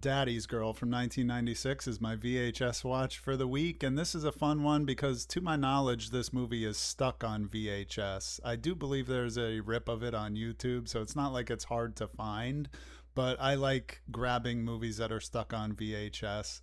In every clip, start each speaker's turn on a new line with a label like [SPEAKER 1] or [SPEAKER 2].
[SPEAKER 1] Daddy's Girl from 1996 is my VHS watch for the week, and this is a fun one because, to my knowledge, this movie is stuck on VHS. I do believe there's a rip of it on YouTube, so it's not like it's hard to find, but I like grabbing movies that are stuck on VHS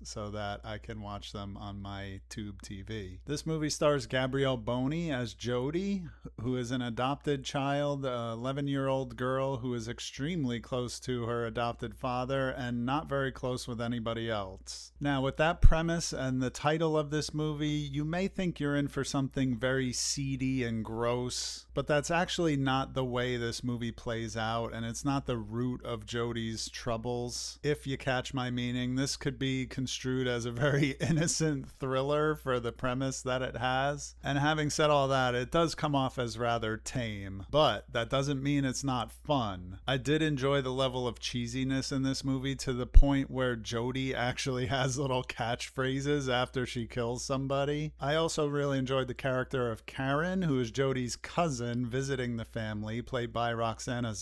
[SPEAKER 1] so that I can watch them on my tube TV. This movie stars Gabrielle Boni as Jody, who is an adopted child, an 11-year-old girl who is extremely close to her adopted father and not very close with anybody else. Now, with that premise and the title of this movie, you may think you're in for something very seedy and gross, but that's actually not the way this movie plays out, and it's not the root of Jody's troubles. If you catch my meaning, this could be construed as a very innocent thriller for the premise that it has. And having said all that, it does come off as rather tame, but that doesn't mean it's not fun. I did enjoy the level of cheesiness in this movie to the point where Jody actually has little catchphrases after she kills somebody. I also really enjoyed the character of Karen, who is Jody's cousin visiting the family, played by Roxana,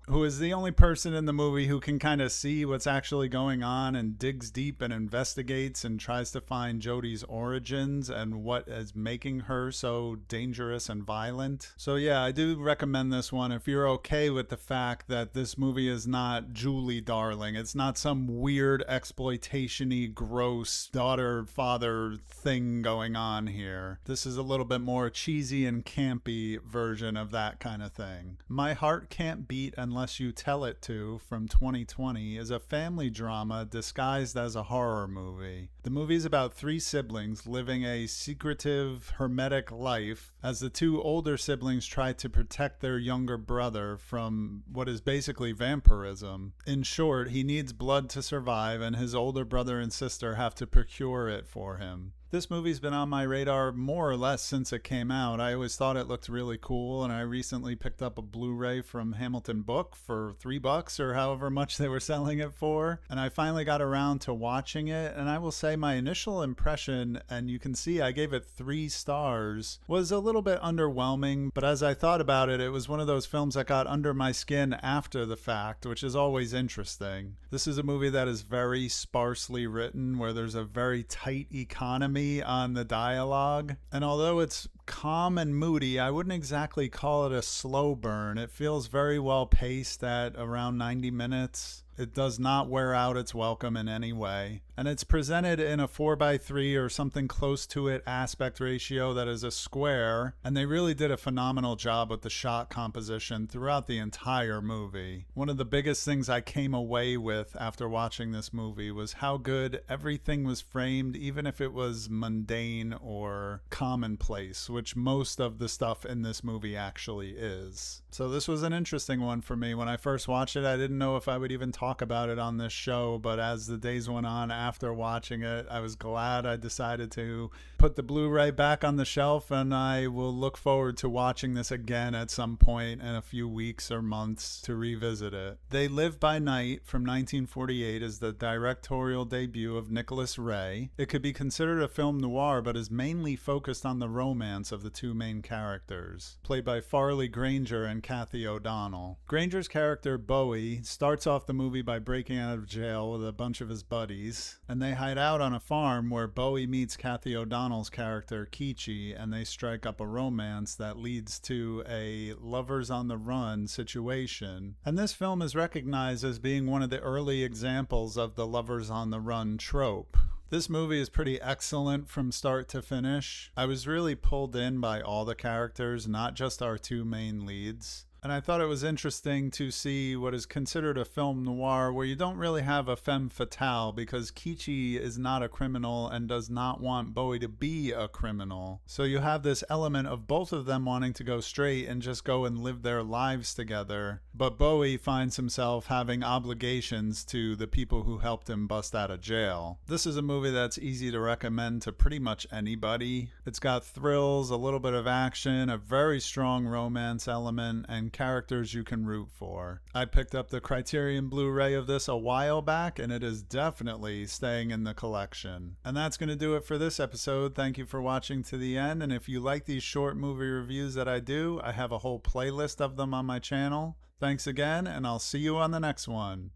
[SPEAKER 1] who is the only person in the movie who can kind of see what's actually going on and digs deep and investigates and tries to find Jody's origins and what is making her so dangerous and violent. So yeah, I do recommend this one if you're okay with the fact that this movie is not Julie Darling. It's not some weird exploitation-y, gross daughter-father thing going on here. This is a little bit more cheesy and campy version of that kind of thing. My Heart Can't Beat Unless You Tell It To from 2020 is a family drama disguised as a horror movie. The movie is about three siblings living a secretive, hermetic life as the two older siblings try to protect their younger brother from what is basically vampirism. In short, he needs blood to survive, and his older brother and sister have to procure it for him. This movie's been on my radar more or less since it came out. I always thought it looked really cool, and I recently picked up a Blu-ray from Hamilton Book for $3 or however much they were selling it for, and I finally got around to watching it, and I will say my initial impression, and you can see I gave it 3 stars, was a little bit underwhelming, but as I thought about it, it was one of those films that got under my skin after the fact, which is always interesting. This is a movie that is very sparsely written, where there's a very tight economy on the dialogue, and although it's calm and moody, I wouldn't exactly call it a slow burn. It feels very well paced at around 90 minutes. It does not wear out its welcome in any way. And it's presented in a 4:3 or something close to it aspect ratio that is a square. And they really did a phenomenal job with the shot composition throughout the entire movie. One of the biggest things I came away with after watching this movie was how good everything was framed, even if it was mundane or commonplace, which most of the stuff in this movie actually is. So this was an interesting one for me. When I first watched it, I didn't know if I would even talk about it on this show, but as the days went on after watching it, I was glad I decided to put the Blu-ray back on the shelf, and I will look forward to watching this again at some point in a few weeks or months to revisit it. They Live by Night from 1948 is the directorial debut of Nicholas Ray. It could be considered a film noir, but is mainly focused on the romance of the two main characters, played by Farley Granger and Kathy O'Donnell. Granger's character, Bowie, starts off the movie by breaking out of jail with a bunch of his buddies, and they hide out on a farm where Bowie meets Kathy O'Donnell's character, Keechie, and they strike up a romance that leads to a lovers on the run situation. And this film is recognized as being one of the early examples of the lovers on the run trope. This movie is pretty excellent from start to finish. I was really pulled in by all the characters, not just our two main leads. And I thought it was interesting to see what is considered a film noir where you don't really have a femme fatale, because Keechie is not a criminal and does not want Bowie to be a criminal. So you have this element of both of them wanting to go straight and just go and live their lives together. But Bowie finds himself having obligations to the people who helped him bust out of jail. This is a movie that's easy to recommend to pretty much anybody. It's got thrills, a little bit of action, a very strong romance element, and characters you can root for. I picked up the Criterion Blu-ray of this a while back, and it is definitely staying in the collection. And that's going to do it for this episode. Thank you for watching to the end, and if you like these short movie reviews that I do, I have a whole playlist of them on my channel. Thanks again, and I'll see you on the next one.